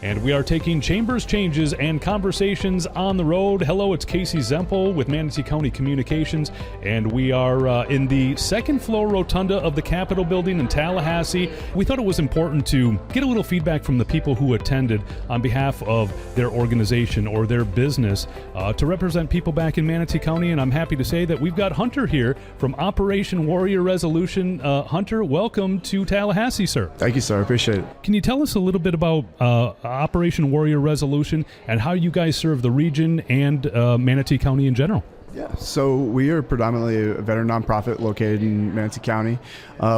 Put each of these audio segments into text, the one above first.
and we are taking Chambers Changes and Conversations on the road. Hello, it's Casey Zempel with Manatee County Communications, and we are in the second floor rotunda of the Capitol building in Tallahassee. We thought it was important to get a little feedback from the people who attended on behalf of their organization or their business to represent people back in Manatee County, and I'm happy to say that we've got Hunter here from Operation Warrior Resolution. Hunter, welcome to Tallahassee, sir. Thank you, sir. I appreciate it. Can you tell us a little bit about Operation Warrior Resolution and how you guys serve the region and Manatee County in general? Yeah, so we are predominantly a veteran nonprofit located in Manatee County.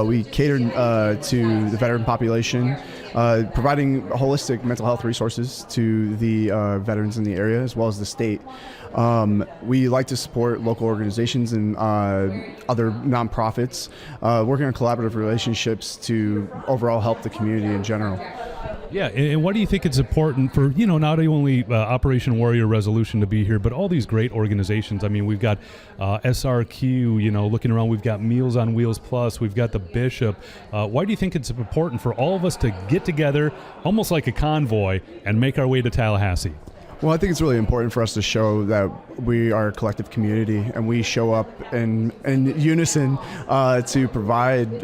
We cater to the veteran population, providing holistic mental health resources to the veterans in the area as well as the state. We like to support local organizations and other nonprofits, working on collaborative relationships to overall help the community in general. Yeah, and why do you think it's important for, not only Operation Warrior Resolution to be here, but all these great organizations? I mean, we've got SRQ, looking around, we've got Meals on Wheels Plus, we've got the Bishop. Why do you think it's important for all of us to get together, almost like a convoy, and make our way to Tallahassee? Well, I think it's really important for us to show that we are a collective community and we show up in unison to provide,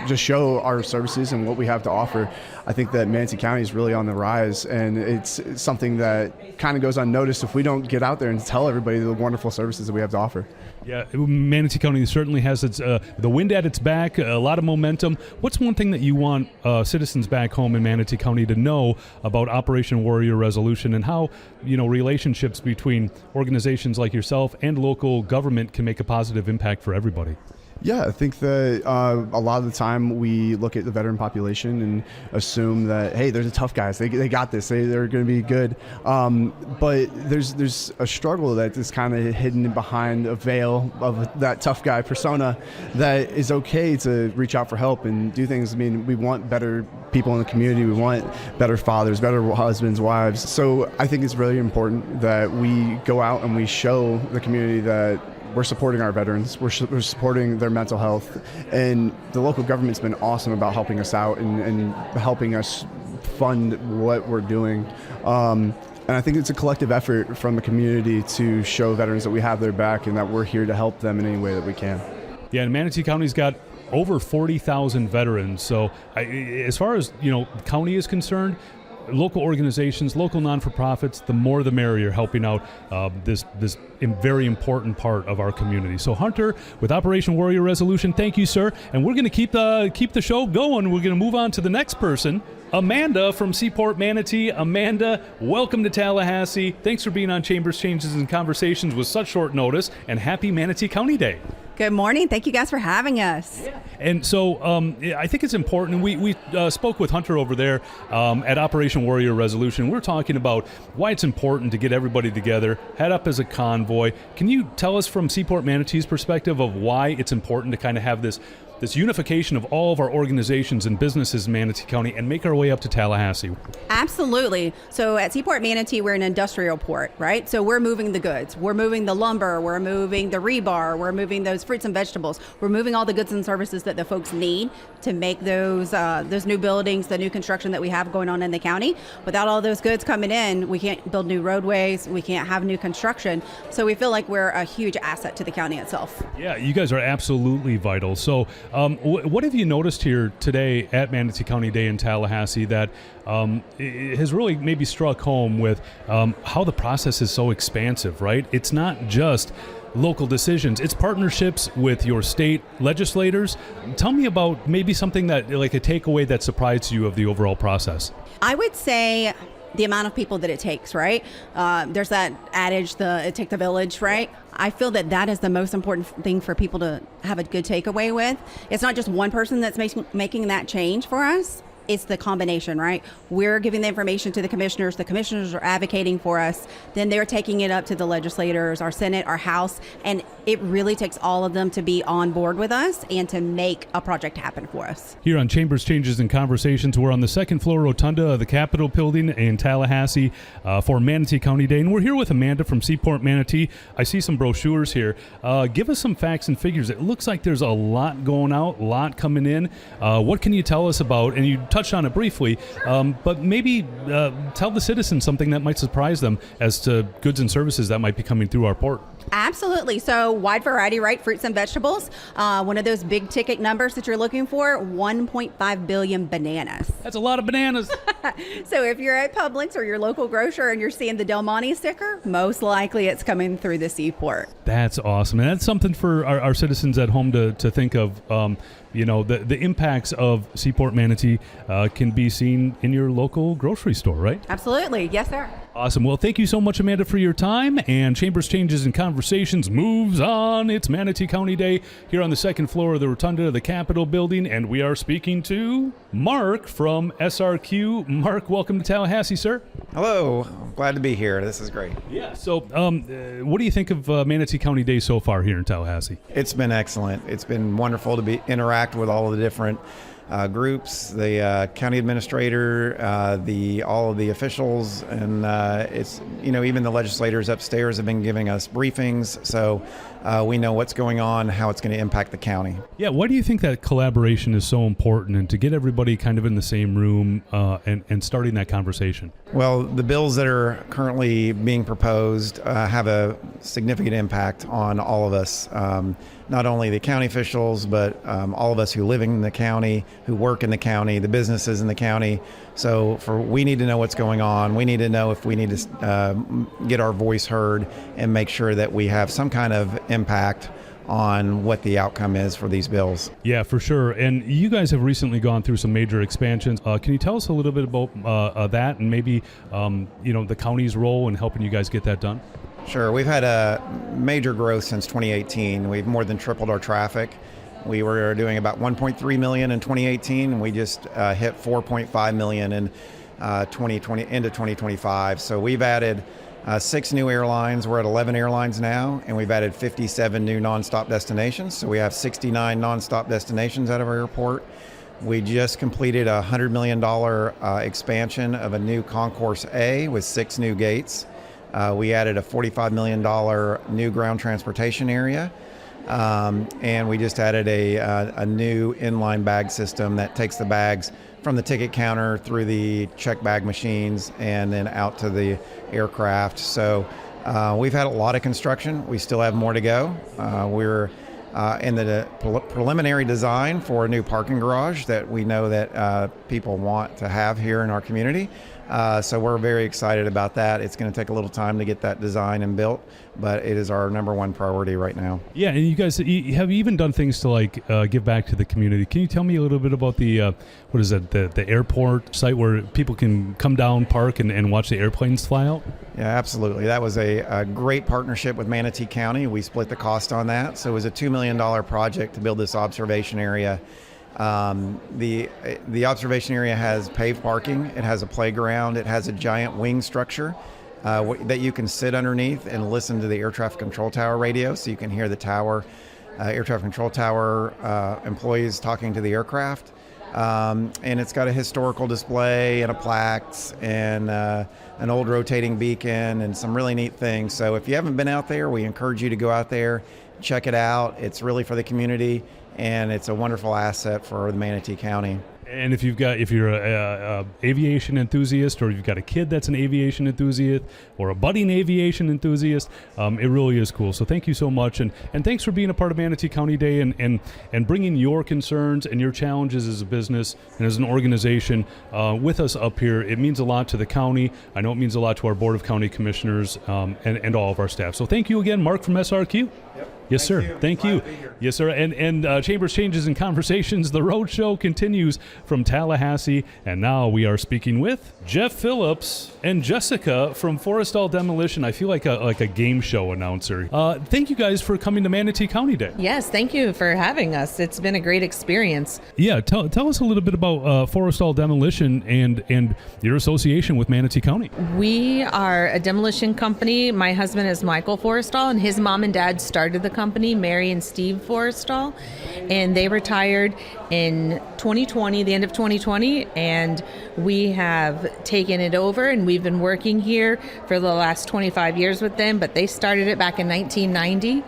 just show our services and what we have to offer. I think that Manatee County is really on the rise, and it's something that kind of goes unnoticed if we don't get out there and tell everybody the wonderful services that we have to offer. Yeah, Manatee County certainly has its the wind at its back, a lot of momentum. What's one thing that you want citizens back home in Manatee County to know about Operation Warrior Resolution and how, relationships between organizations like yourself and local government can make a positive impact for everybody? Yeah, I think that a lot of the time we look at the veteran population and assume that, hey, they're the tough guys. They got this. They're going to be good. But there's a struggle that is kind of hidden behind a veil of that tough guy persona that is okay to reach out for help and do things. I mean, we want better people in the community. We want better fathers, better husbands, wives. So I think it's really important that we go out and we show the community that we're supporting our veterans, we're supporting their mental health, and the local government's been awesome about helping us out and helping us fund what we're doing. And I think it's a collective effort from the community to show veterans that we have their back and that we're here to help them in any way that we can. Yeah, and Manatee County's got over 40,000 veterans. So as far as, county is concerned, local organizations, local non-for-profits, the more the merrier, helping out this very important part of our community. So Hunter, with Operation Warrior Resolution, thank you, sir. And we're going to keep the show going. We're going to move on to the next person, Amanda from SeaPort, Manatee. Amanda, welcome to Tallahassee. Thanks for being on Chambers Changes and Conversations with such short notice, and happy Manatee County Day. Good morning. Thank you guys for having us. Yeah. And so I think it's important. We spoke with Hunter over there at Operation Warrior Resolution. We're talking about why it's important to get everybody together, head up as a convoy. Can you tell us from SeaPort Manatee's perspective of why it's important to kind of have this unification of all of our organizations and businesses in Manatee County and make our way up to Tallahassee? Absolutely. So at SeaPort Manatee, we're an industrial port, right? So we're moving the goods. We're moving the lumber. We're moving the rebar. We're moving those fruits and vegetables. We're moving all the goods and services that the folks need to make those new buildings, the new construction that we have going on in the county. Without all those goods coming in, we can't build new roadways. We can't have new construction. So we feel like we're a huge asset to the county itself. Yeah, you guys are absolutely vital. So what have you noticed here today at Manatee County Day in Tallahassee that has really maybe struck home with how the process is so expansive, right? It's not just local decisions, it's partnerships with your state legislators. Tell me about maybe something that, like a takeaway that surprised you of the overall process. I would say the amount of people that it takes, right? There's that adage, it takes the village, right? I feel that is the most important thing for people to have a good takeaway with. It's not just one person that's making that change for us. It's the combination, right? We're giving the information to the commissioners are advocating for us, then they're taking it up to the legislators, our Senate, our House, and it really takes all of them to be on board with us and to make a project happen for us. Here on Chambers, Changes, and Conversations, we're on the second floor rotunda of the Capitol Building in Tallahassee for Manatee County Day. And we're here with Amanda from SeaPort Manatee. I see some brochures here. Give us some facts and figures. It looks like there's a lot going out, a lot coming in. What can you tell us about, and you touched on it briefly, but maybe tell the citizens something that might surprise them as to goods and services that might be coming through our port. Absolutely. So wide variety, right? Fruits and vegetables. One of those big ticket numbers that you're looking for, 1.5 billion bananas. That's a lot of bananas. So if you're at Publix or your local grocer and you're seeing the Del Monte sticker, most likely it's coming through the SeaPort. That's awesome. And that's something for our citizens at home to think of. The impacts of SeaPort Manatee can be seen in your local grocery store, right? Absolutely. Yes, sir. Awesome. Well, thank you so much, Amanda, for your time. And Chambers, Changes, and Conversations moves on. It's Manatee County Day here on the second floor of the rotunda of the Capitol Building. And we are speaking to Mark from SRQ. Mark, welcome to Tallahassee, sir. Hello. Glad to be here. This is great. Yeah. So what do you think of Manatee County Day so far here in Tallahassee? It's been excellent. It's been wonderful to interact with all of the different groups, the county administrator, all of the officials, and it's even the legislators upstairs have been giving us briefings, so we know what's going on, how it's going to impact the county. Yeah, why do you think that collaboration is so important, and to get everybody kind of in the same room and starting that conversation? Well, the bills that are currently being proposed have a significant impact on all of us. Not only the county officials, but all of us who live in the county, who work in the county, the businesses in the county. So we need to know what's going on. We need to know if we need to get our voice heard and make sure that we have some kind of impact on what the outcome is for these bills. Yeah, for sure. And you guys have recently gone through some major expansions. Can you tell us a little bit about that and maybe the county's role in helping you guys get that done? Sure. We've had a major growth since 2018. We've more than tripled our traffic. We were doing about 1.3 million in 2018, and we just hit 4.5 million in 2020 into 2025. So we've added 6 new airlines. We're at 11 airlines now, and we've added 57 new nonstop destinations. So we have 69 nonstop destinations out of our airport. We just completed a $100 million expansion of a new Concourse A with 6 new gates. We added a $45 million new ground transportation area, and we just added a new inline bag system that takes the bags from the ticket counter through the check bag machines and then out to the aircraft. So we've had a lot of construction. We still have more to go. We're in the preliminary design for a new parking garage that we know that people want to have here in our community. So we're very excited about that. It's going to take a little time to get that designed and built, but it is our number one priority right now. Yeah, and you guys have even done things to give back to the community. Can you tell me a little bit about the the airport site where people can come down, park, and watch the airplanes fly out? Yeah, absolutely. That was a great partnership with Manatee County. We split the cost on that. So it was a $2 million project to build this observation area. The observation area has paved parking, it has a playground, it has a giant wing structure that you can sit underneath and listen to the air traffic control tower radio, so you can hear the tower, air traffic control tower employees talking to the aircraft. And it's got a historical display and a plaques and an old rotating beacon and some really neat things. So if you haven't been out there, we encourage you to go out there, check it out. It's really for the community, and it's a wonderful asset for the Manatee County. And if you're a aviation enthusiast, or you've got a kid that's an aviation enthusiast, or a budding aviation enthusiast, it really is cool. So thank you so much, and thanks for being a part of Manatee County Day and bringing your concerns and your challenges as a business and as an organization with us up here. It means a lot to the county. I know it means a lot to our Board of County Commissioners and all of our staff. So thank you again, Mark from SRQ. Yep. Yes, sir. Thank you. Yes, sir. And Chambers, Changes, and Conversations, the road show continues from Tallahassee. And now we are speaking with Jeff Phillips and Jessica from Forristall Demolition. I feel like a game show announcer. Thank you guys for coming to Manatee County Day. Yes, thank you for having us. It's been a great experience. Yeah, tell us a little bit about Forristall Demolition and your association with Manatee County. We are a demolition company. My husband is Michael Forristall, and his mom and dad started the company company, Mary and Steve Forristall, and they retired in 2020, the end of 2020, and we have taken it over, and we've been working here for the last 25 years with them, but they started it back in 1990.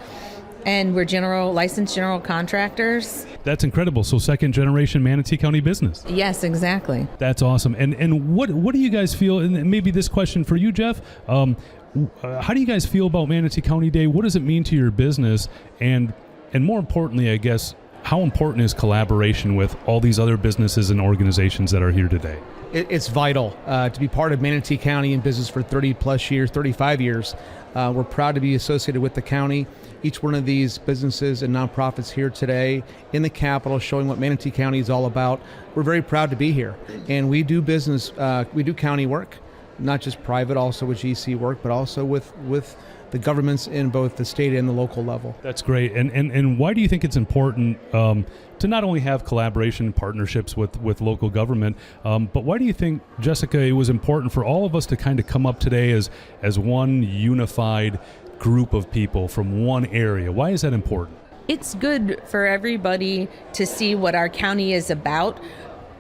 And we're licensed general contractors. That's incredible. So second generation Manatee County business. Yes, exactly. That's awesome. And what do you guys feel, and maybe this question for you, Jeff, how do you guys feel about Manatee County Day? What does it mean to your business? And more importantly, I guess, how important is collaboration with all these other businesses and organizations that are here today? It's vital to be part of Manatee County in business for 30 plus years, 35 years. We're proud to be associated with the county. Each one of these businesses and nonprofits here today in the Capitol showing what Manatee County is all about. We're very proud to be here. And we do business, we do county work, not just private, also with GC work, but also with the governments in both the state and the local level. That's great. And why do you think it's important to not only have collaboration and partnerships with local government, but why do you think, Jessica, it was important for all of us to kind of come up today as one unified group of people from one area? Why is that important? It's good for everybody to see what our county is about.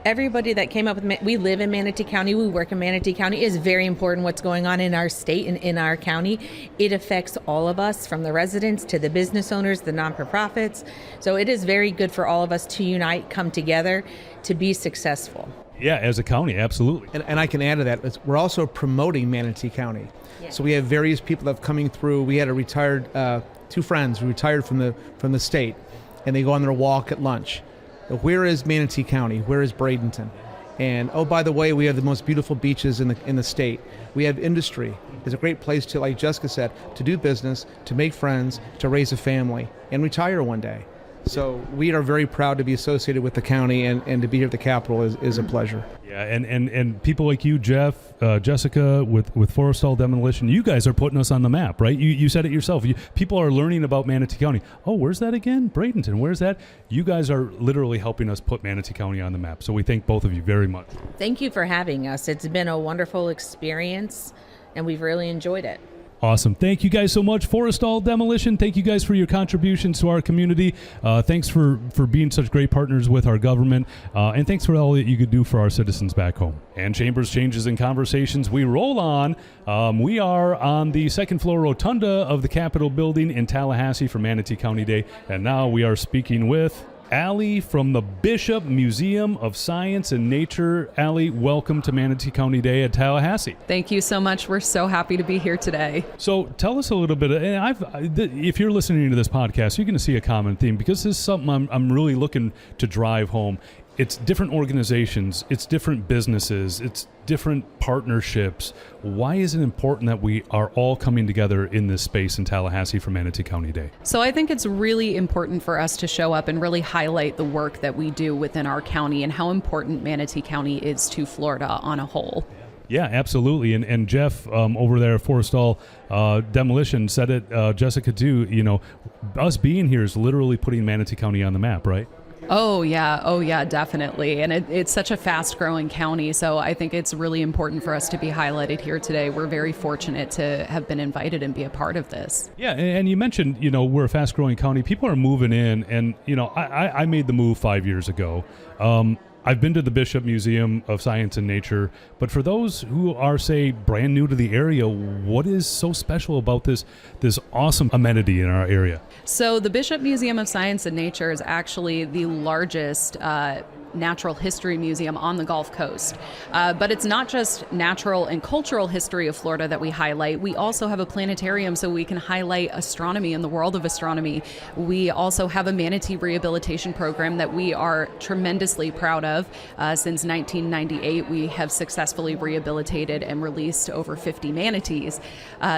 Everybody that came up with, we live in Manatee County, we work in Manatee County. It is very important what's going on in our state and in our county. It affects all of us, from the residents to the business owners, the non-for-profits. So it is very good for all of us to unite, come together to be successful. Yeah, as a county, absolutely. And I can add to that, we're also promoting Manatee County. Yeah. So we have various people that have coming through. We had a retired, two friends who retired from the state, and they go on their walk at lunch. Where is Manatee County? Where is Bradenton? And oh, by the way, we have the most beautiful beaches in the state. We have industry. It's a great place to, like Jessica said, to do business, to make friends, to raise a family, and retire one day. So we are very proud to be associated with the county, and to be here at the Capitol is a pleasure. Yeah, and people like you, Jeff, Jessica, with Forristall Demolition, you guys are putting us on the map, right? You said it yourself. People are learning about Manatee County. Oh, where's that again? Bradenton, where's that? You guys are literally helping us put Manatee County on the map. So we thank both of you very much. Thank you for having us. It's been a wonderful experience, and we've really enjoyed it. Awesome. Thank you guys so much. Forristall Demolition, thank you guys for your contributions to our community. Thanks for being such great partners with our government. And thanks for all that you could do for our citizens back home. And Chambers, Changes, and Conversations, we roll on. We are on the second floor rotunda of the Capitol building in Tallahassee for Manatee County Day. And now we are speaking with Allie from the Bishop Museum of Science and Nature. Allie, welcome to Manatee County Day at Tallahassee. Thank you so much. We're so happy to be here today. So tell us a little bit, and if you're listening to this podcast, you're going to see a common theme, because this is something I'm really looking to drive home. It's different organizations, it's different businesses, it's different partnerships. Why is it important that we are all coming together in this space in Tallahassee for Manatee County Day? So I think it's really important for us to show up and really highlight the work that we do within our county and how important Manatee County is to Florida on a whole. Yeah, absolutely. And Jeff over there at Forristall Demolition said it, Jessica too, us being here is literally putting Manatee County on the map, right? Oh yeah, definitely. And it's such a fast-growing county, so I think it's really important for us to be highlighted here today. We're very fortunate to have been invited and be a part of this. Yeah, and you mentioned, we're a fast-growing county. People are moving in, and, I made the move 5 years ago. I've been to the Bishop Museum of Science and Nature, but for those who are, say, brand new to the area, what is so special about this awesome amenity in our area? So the Bishop Museum of Science and Nature is actually the largest natural history museum on the Gulf Coast. But it's not just natural and cultural history of Florida that we highlight. We also have a planetarium, so we can highlight astronomy and the world of astronomy. We also have a manatee rehabilitation program that we are tremendously proud of. Since 1998, we have successfully rehabilitated and released over 50 manatees.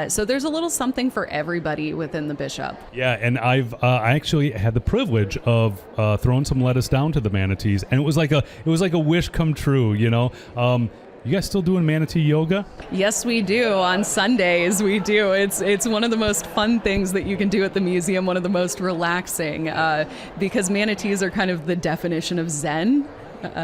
So there's a little something for everybody within the Bishop. Yeah, and I actually had the privilege of throwing some lettuce down to the manatees, and it was like a wish come true, You guys still doing manatee yoga? Yes, we do. On Sundays, we do. It's one of the most fun things that you can do at the museum, one of the most relaxing, because manatees are kind of the definition of Zen.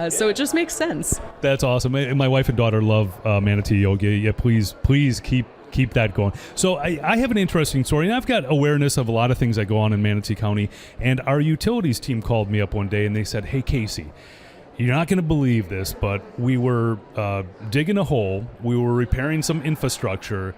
So it just makes sense. That's awesome. My wife and daughter love manatee yoga. Yeah, please keep keep that going. So I have an interesting story, and I've got awareness of a lot of things that go on in Manatee County. And our utilities team called me up one day, and they said, "Hey, Casey, you're not going to believe this, but we were digging a hole. We were repairing some infrastructure,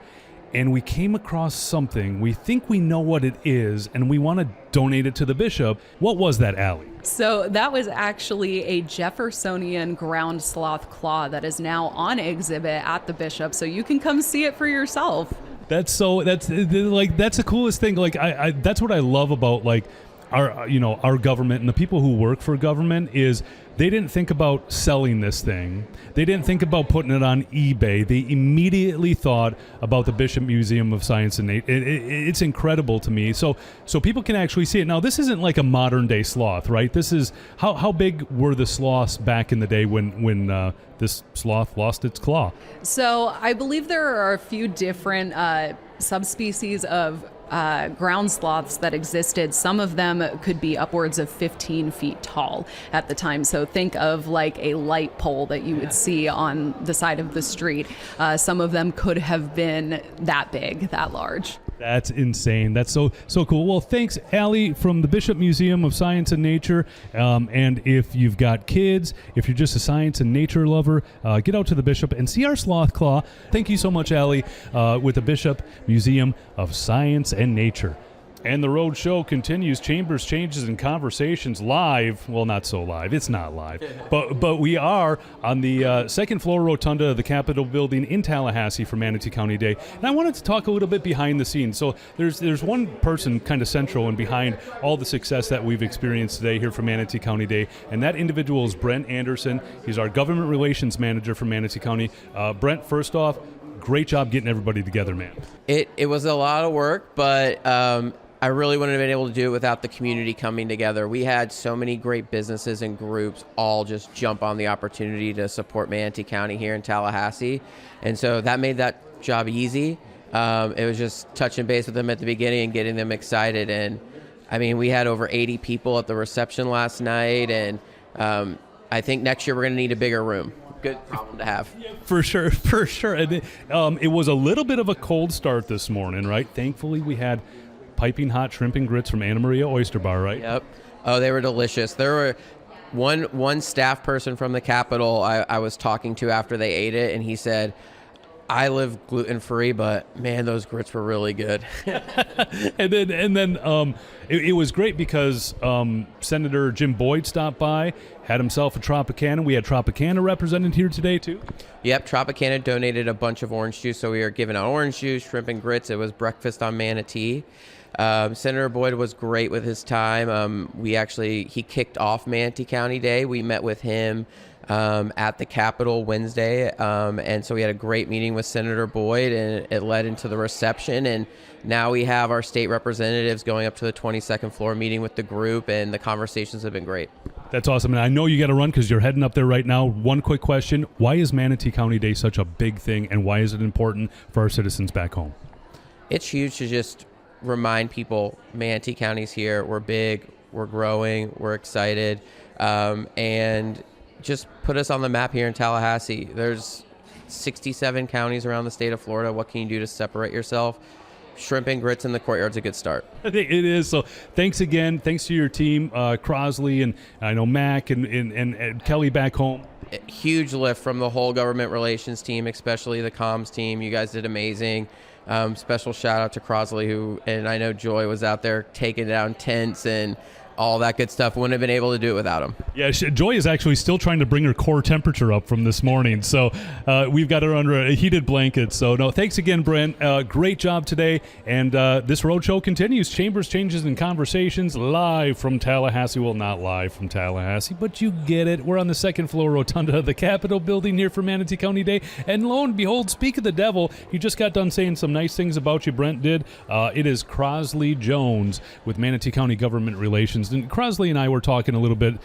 and we came across something. We think we know what it is, and we want to donate it to the bishop." What was that, Allie? So that was actually a Jeffersonian ground sloth claw that is now on exhibit at the bishop, so you can come see it for yourself. That's the coolest thing. Like I that's what I love about like our government and the people who work for government is they didn't think about selling this thing. They didn't think about putting it on eBay. They immediately thought about the Bishop Museum of Science and Nature. It's incredible to me. So people can actually see it. Now, this isn't like a modern day sloth, right? This is how big were the sloths back in the day when this sloth lost its claw? So I believe there are a few different subspecies of ground sloths that existed. Some of them could be upwards of 15 feet tall at the time. So think of like a light pole that you would see on the side of the street. Some of them could have been that big, that large. That's insane. That's so cool. Well, thanks, Allie, from the Bishop Museum of Science and Nature. And if you've got kids, if you're just a science and nature lover, get out to the Bishop and see our sloth claw. Thank you so much, Allie, with the Bishop Museum of Science and Nature. And the road show continues. Chambers, Changes, and Conversations live. Well, not so live. It's not live. But we are on the second floor rotunda of the Capitol building in Tallahassee for Manatee County Day. And I wanted to talk a little bit behind the scenes. So there's one person kind of central and behind all the success that we've experienced today here for Manatee County Day. And that individual is Brent Anderson. He's our government relations manager for Manatee County. Brent, first off, great job getting everybody together, man. It was a lot of work, but I really wouldn't have been able to do it without the community coming together. We had so many great businesses and groups all just jump on the opportunity to support Manatee County here in Tallahassee. And so that made that job easy. It was just touching base with them at the beginning and getting them excited. And I mean, we had over 80 people at the reception last night. And I think next year we're going to need a bigger room. Good problem to have. For sure. And it was a little bit of a cold start this morning, right? Thankfully, we had piping hot shrimp and grits from Anna Maria Oyster Bar, right? Yep. Oh, they were delicious. There were one staff person from the Capitol I was talking to after they ate it, and he said, "I live gluten-free, but man, those grits were really good." and then it was great because Senator Jim Boyd stopped by, had himself a Tropicana. We had Tropicana represented here today too. Yep, Tropicana donated a bunch of orange juice, so we are giving out orange juice, shrimp and grits. It was breakfast on Manatee. Senator Boyd was great with his time. He kicked off Manatee County Day. We met with him at the Capitol Wednesday, and so we had a great meeting with Senator Boyd, and it led into the reception. And now we have our state representatives going up to the 22nd floor meeting with the group, and the conversations have been great. That's awesome. And I know you got to run because you're heading up there right now. One quick question. Why is Manatee County Day such a big thing, and why is it important for our citizens back home? It's huge to just remind people Manatee County's here. We're big, we're growing, we're excited, and just put us on the map here in Tallahassee. There's 67 counties around the state of Florida. What can you do to separate yourself? Shrimp and grits in the courtyard's a good start. I think it is. So thanks again. Thanks to your team, Crosley, and I know Mac and Kelly back home. A huge lift from the whole government relations team, especially the comms team. You guys did amazing. Special shout out to Crosley, and I know Joy was out there taking down tents and all that good stuff. Wouldn't have been able to do it without him. Yeah, Joy is actually still trying to bring her core temperature up from this morning. So we've got her under a heated blanket. So no, thanks again, Brent. Great job today. And this roadshow continues. Chambers, Changes, and Conversations live from Tallahassee. Well, not live from Tallahassee, but you get it. We're on the second floor rotunda of the Capitol building here for Manatee County Day. And lo and behold, speak of the devil, he just got done saying some nice things about you, Brent did. It is Crosley Jones with Manatee County Government Relations. And Crosley and I were talking a little bit.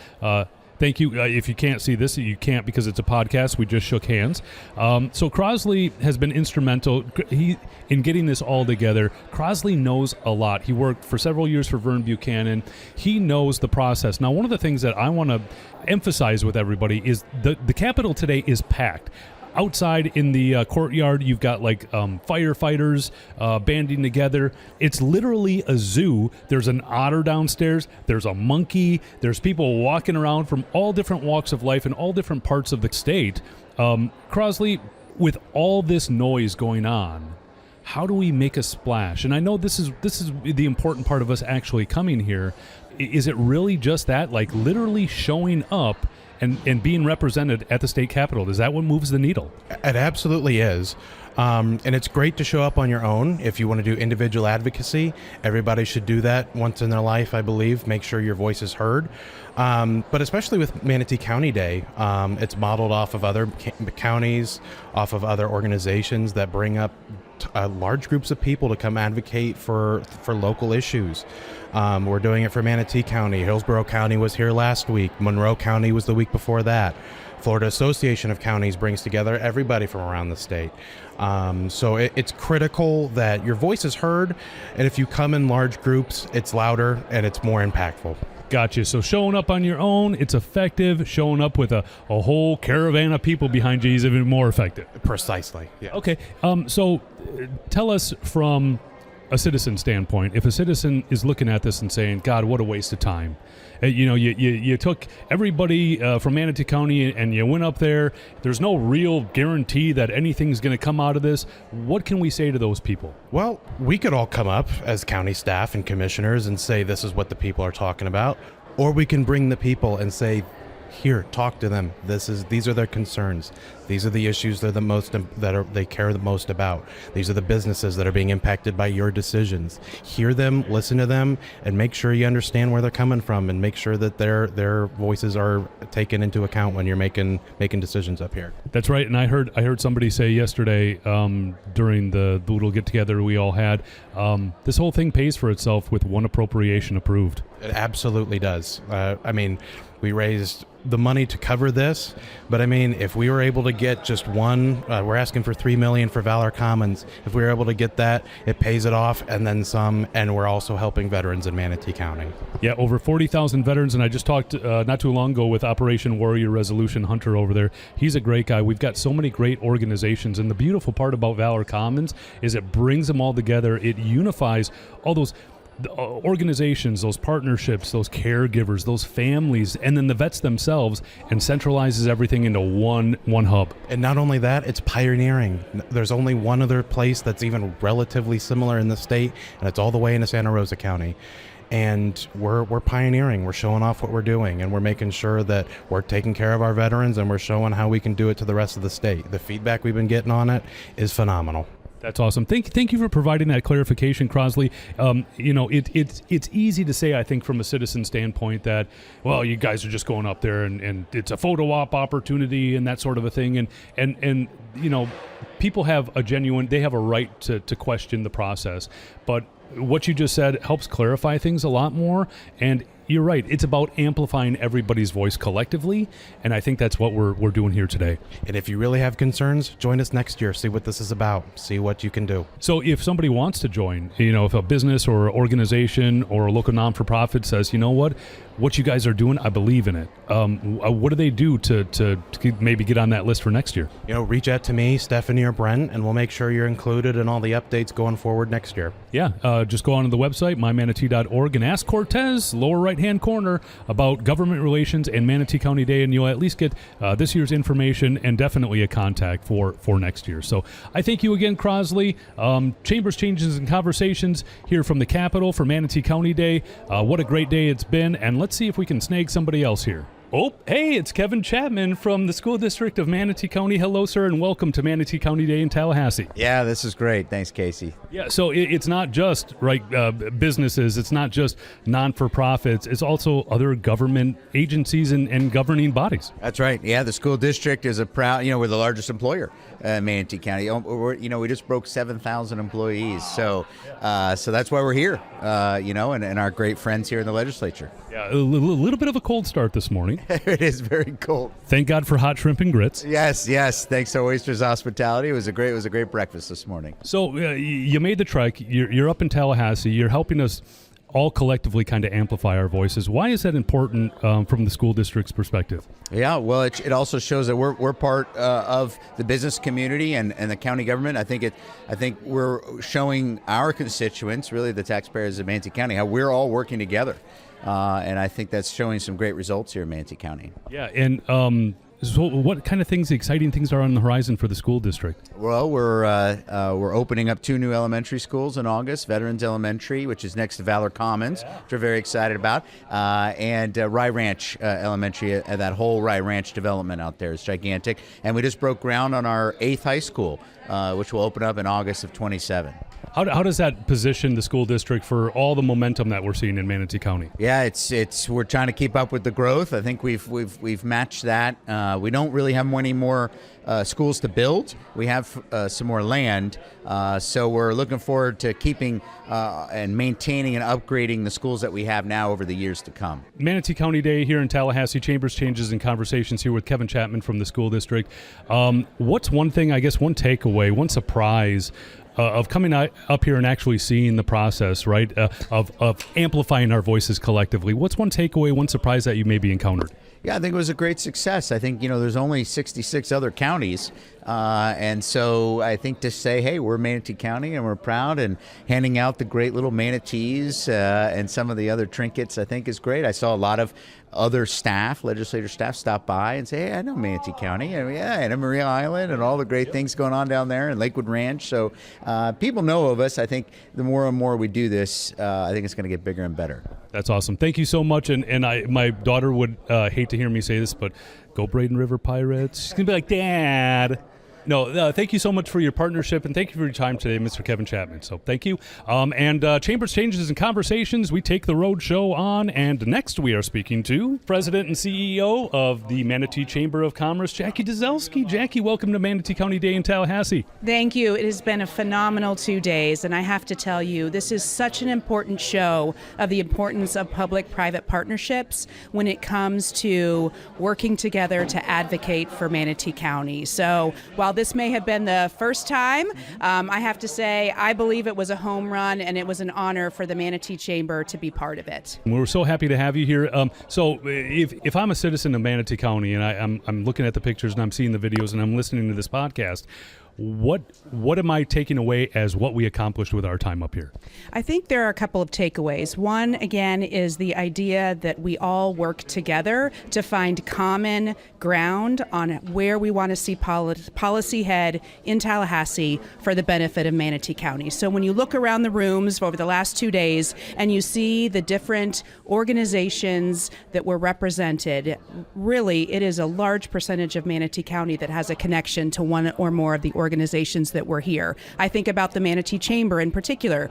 Thank you. If you can't see this, you can't because it's a podcast. We just shook hands. So Crosley has been instrumental in getting this all together. Crosley knows a lot. He worked for several years for Vern Buchanan. He knows the process. Now, one of the things that I want to emphasize with everybody is the Capitol today is packed. outside in the courtyard, you've got like firefighters banding together. It's literally a zoo. There's an otter downstairs. There's a monkey. There's people walking around from all different walks of life in all different parts of the state. Crosley, with all this noise going on, how do we make a splash? And I know this is the important part of us actually coming here. Is it really just that, like literally showing up and being represented at the state capitol? Is that what moves the needle? It absolutely is. And it's great to show up on your own. If you want to do individual advocacy, everybody should do that once in their life, I believe. Make sure your voice is heard. But especially with Manatee County Day, it's modeled off of other counties, off of other organizations that bring up large groups of people to come advocate for local issues. We're doing it for Manatee County. Hillsborough County was here last week. Monroe County was the week before that. Florida Association of Counties brings together everybody from around the state. So it's critical that your voice is heard, and if you come in large groups, it's louder and it's more impactful. Gotcha. So showing up on your own, it's effective. Showing up with a whole caravan of people behind you is even more effective. Precisely. Yeah. Okay. So tell us from a citizen standpoint, if a citizen is looking at this and saying, God, what a waste of time. You took everybody from Manatee County and you went up there. There's no real guarantee that anything's going to come out of this. What can we say to those people? Well, we could all come up as county staff and commissioners and say this is what the people are talking about. Or we can bring the people and say, here, talk to them. These are their concerns. These are the issues they care the most about. These are the businesses that are being impacted by your decisions. Hear them, listen to them, and make sure you understand where they're coming from, and make sure that their voices are taken into account when you're making decisions up here. That's right. And I heard somebody say yesterday during the little get together we all had, this whole thing pays for itself with one appropriation approved. It absolutely does. We raised the money to cover this, but if we were able to get just one, we're asking for $3 million for Valor Commons. If we were able to get that, it pays it off and then some, and we're also helping veterans in Manatee County. Yeah, over 40,000 veterans, and I just talked not too long ago with Operation Warrior Resolution Hunter over there. He's a great guy. We've got so many great organizations, and the beautiful part about Valor Commons is it brings them all together. It unifies all those organizations, those partnerships, those caregivers, those families, and then the vets themselves, and centralizes everything into one hub. And not only that, it's pioneering. There's only one other place that's even relatively similar in the state, and it's all the way into Santa Rosa County. And we're pioneering. We're showing off what we're doing, and we're making sure that we're taking care of our veterans, and we're showing how we can do it to the rest of the state. The feedback we've been getting on it is phenomenal. That's awesome. Thank you for providing that clarification, Crosley. It's easy to say, I think, from a citizen standpoint that, well, you guys are just going up there and it's a photo op opportunity and that sort of a thing. And people have they have a right to question the process. But what you just said helps clarify things a lot more. And you're right. It's about amplifying everybody's voice collectively, and I think that's what we're doing here today. And if you really have concerns, join us next year. See what this is about. See what you can do. So if somebody wants to join, if a business or organization or a local non-for-profit says, you know what you guys are doing, I believe in it. What do they do to maybe get on that list for next year? Reach out to me, Stephanie, or Brent, and we'll make sure you're included in all the updates going forward next year. Yeah, just go onto the website, mymanatee.org, and ask Cortez, lower right-hand corner, about government relations and Manatee County Day, and you'll at least get this year's information and definitely a contact for next year. So I thank you again, Crosley. Chambers, Changes, and Conversations here from the Capitol for Manatee County Day. What a great day it's been, and let's see if we can snag somebody else here. Oh, hey, it's Kevin Chapman from the School District of Manatee County. Hello, sir, and welcome to Manatee County Day in Tallahassee. Yeah, this is great. Thanks, Casey. Yeah, so it's not just businesses, it's not just non-for-profits, it's also other government agencies and governing bodies. That's right. Yeah, the school district is a proud, we're the largest employer in Manatee County. We just broke 7,000 employees. So that's why we're here, and our great friends here in the legislature. Yeah, a little bit of a cold start this morning. It is very cold. Thank God for hot shrimp and grits. Yes. Thanks to Oysters Hospitality. It was a great breakfast this morning. So you made the trek. You're up in Tallahassee. You're helping us all collectively kind of amplify our voices. Why is that important from the school district's perspective? Yeah, well, it also shows that we're part of the business community and the county government. I think we're showing our constituents, really the taxpayers of Manatee County, how we're all working together, and I think that's showing some great results here in Manatee County. Yeah, and so what kind of exciting things are on the horizon for the school district? Well, we're opening up 2 new elementary schools in August, Veterans Elementary, which is next to Valor Commons, which we're very excited about, and Rye Ranch Elementary. That whole Rye Ranch development out there is gigantic. And we just broke ground on our 8th high school, which will open up in August of 27. How does that position the school district for all the momentum that we're seeing in Manatee County? Yeah, it's we're trying to keep up with the growth. I think we've matched that. We don't really have many more schools to build. We have some more land, so we're looking forward to keeping and maintaining and upgrading the schools that we have now over the years to come. Manatee County Day here in Tallahassee. Chambers, Changes, and Conversations here with Kevin Chapman from the school district. What's one thing, I guess, one takeaway, one surprise of coming up here and actually seeing the process, right, of amplifying our voices collectively? What's one takeaway, one surprise that you maybe encountered? Yeah, I think it was a great success. I think, there's only 66 other counties. And so I think to say, hey, we're Manatee County and we're proud, and handing out the great little manatees and some of the other trinkets, I think is great. I saw a lot of other staff, legislator staff, stop by and say, hey, I know Manatee County, and Anna Maria Island and all the great things going on down there, and Lakewood Ranch. So people know of us. I think the more and more we do this, I think it's going to get bigger and better. That's awesome. Thank you so much. And my daughter would hate to hear me say this, but go Braden River Pirates. She's going to be like, Dad. No, thank you so much for your partnership, and thank you for your time today, Mr. Kevin Chapman. So thank you. And Chambers, Changes, and Conversations, we take the road show on, and next we are speaking to President and CEO of the Manatee Chamber of Commerce, Jacki Dezelski. Jacki, welcome to Manatee County Day in Tallahassee. Thank you. It has been a phenomenal 2 days, and I have to tell you, this is such an important show of the importance of public-private partnerships when it comes to working together to advocate for Manatee County. So while this may have been the first time, I have to say I believe it was a home run, and it was an honor for the Manatee Chamber to be part of it. We're so happy to have you here. So if I'm a citizen of Manatee County and I'm looking at the pictures and I'm seeing the videos and I'm listening to this podcast, what am I taking away as what we accomplished with our time up here? I think there are a couple of takeaways. One, again, is the idea that we all work together to find common ground on where we want to see policy head in Tallahassee for the benefit of Manatee County. So when you look around the rooms over the last 2 days and you see the different organizations that were represented, really it is a large percentage of Manatee County that has a connection to one or more of the organizations that were here. I think about the Manatee Chamber in particular.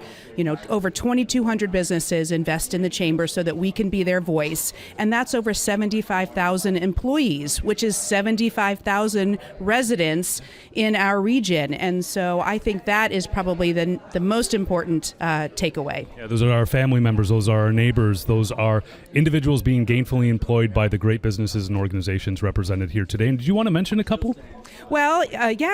Over 2,200 businesses invest in the Chamber so that we can be their voice, and that's over 75,000 employees, which is 75,000 residents in our region. And so I think that is probably the most important takeaway. Yeah, those are our family members, those are our neighbors, those are individuals being gainfully employed by the great businesses and organizations represented here today. And did you want to mention a couple? Well,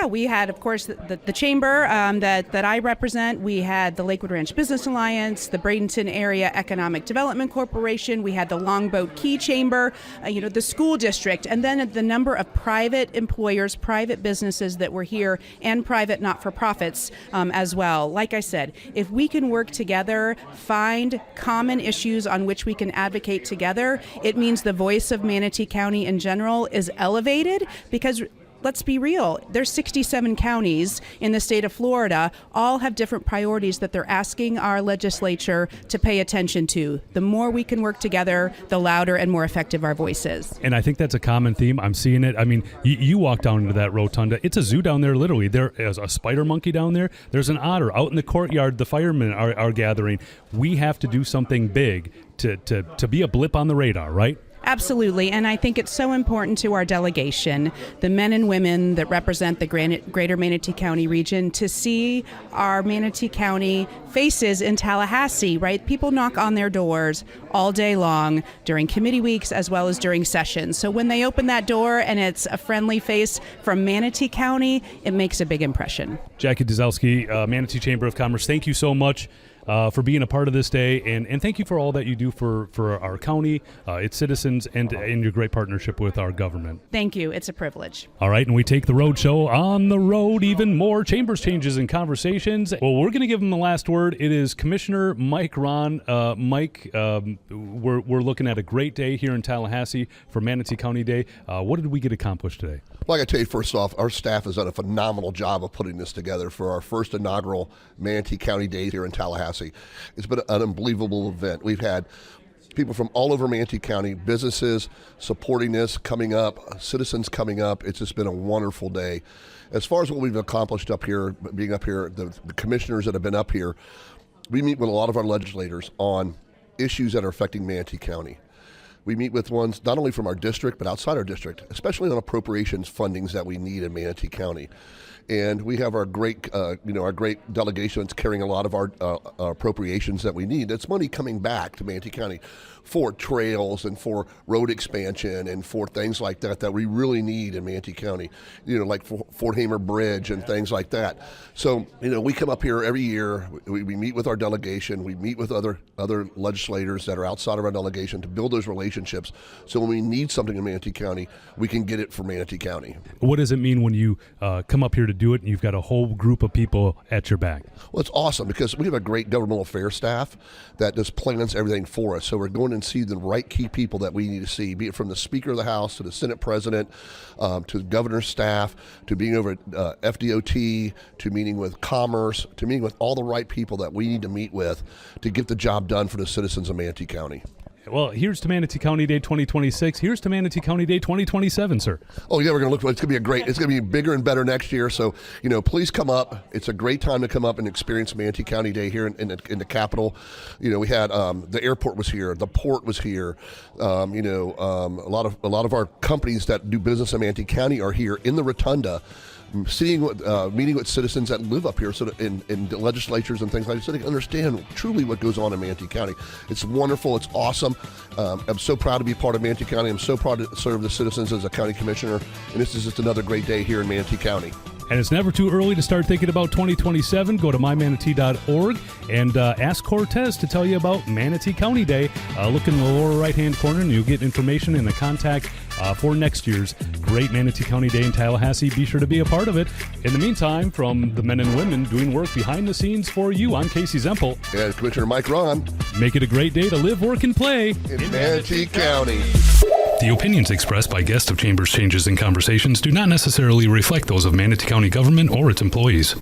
we had, of course, the chamber that I represent. We had the Lakewood Ranch Business Alliance, the Bradenton Area Economic Development Corporation. We had the Longboat Key Chamber, the school district, and then the number of private employers, private businesses that were here, and private not-for-profits as well. Like I said, if we can work together, find common issues on which we can advocate together, it means the voice of Manatee County in general is elevated, because let's be real, there's 67 counties in the state of Florida, all have different priorities that they're asking our legislature to pay attention to. The more we can work together, the louder and more effective our voice is. And I think that's a common theme. I'm seeing it. I mean, you walk down into that rotunda. It's a zoo down there, literally. There is a spider monkey down there. There's an otter. Out in the courtyard, the firemen are gathering. We have to do something big to be a blip on the radar, right? Absolutely, and I think it's so important to our delegation, the men and women that represent the greater Manatee County region, to see our Manatee County faces in Tallahassee, right? People knock on their doors all day long during committee weeks as well as during sessions. So when they open that door and it's a friendly face from Manatee County, it makes a big impression. Jacki Dezelski, Manatee Chamber of Commerce, thank you so much. for being a part of this day, and thank you for all that you do for our county, its citizens, and your great partnership with our government. Thank you. It's a privilege. All right, and we take the road show on the road even more. Chambers, changes, and conversations. Well, we're going to give him the last word. It is Commissioner Mike Rahn. Mike, we're looking at a great day here in Tallahassee for Manatee County Day. What did we get accomplished today? Well, I got to tell you, first off, our staff has done a phenomenal job of putting this together for our first inaugural Manatee County Day here in Tallahassee. It's been an unbelievable event. We've had people from all over Manatee County, businesses supporting this, coming up, citizens coming up. It's just been a wonderful day. As far as what we've accomplished up here, being up here, the commissioners that have been up here, we meet with a lot of our legislators on issues that are affecting Manatee County. We meet with ones not only from our district, but outside our district, especially on appropriations fundings that we need in Manatee County. And we have our great, our great delegation that's carrying a lot of our appropriations that we need. That's money coming back to Manatee County for trails and for road expansion and for things like that we really need in Manatee County, like Fort Hamer Bridge and things like that. So, we come up here every year, we meet with our delegation, we meet with other legislators that are outside of our delegation to build those relationships. So when we need something in Manatee County, we can get it for Manatee County. What does it mean when you come up here to do it and you've got a whole group of people at your back? Well, it's awesome because we have a great governmental affairs staff that just plans everything for us. So we're going and see the right key people that we need to see, be it from the Speaker of the House to the Senate President, to the governor's staff, to being over at FDOT, to meeting with Commerce, to meeting with all the right people that we need to meet with to get the job done for the citizens of Manatee County. Well, here's to Manatee County Day 2026. Here's to Manatee County Day 2027, sir. Oh, yeah, we're going to look for it. It's going to be bigger and better next year. So, please come up. It's a great time to come up and experience Manatee County Day here in the capital. We had the airport was here, the port was here. A lot of our companies that do business in Manatee County are here in the rotunda. Meeting with citizens that live up here, so that in the legislatures and things like that, so they can understand truly what goes on in Manatee County. It's wonderful. It's awesome. I'm so proud to be part of Manatee County. I'm so proud to serve the citizens as a county commissioner. And this is just another great day here in Manatee County. And it's never too early to start thinking about 2027. Go to mymanatee.org and ask Cortez to tell you about Manatee County Day. Look in the lower right-hand corner and you'll get information and the contact for next year's great Manatee County Day in Tallahassee. Be sure to be a part of it. In the meantime, from the men and women doing work behind the scenes for you, I'm Casey Zempel. And Commissioner Mike Rahn. Make it a great day to live, work, and play in Manatee County. The opinions expressed by guests of Chambers, Changes, and Conversations do not necessarily reflect those of Manatee County government or its employees.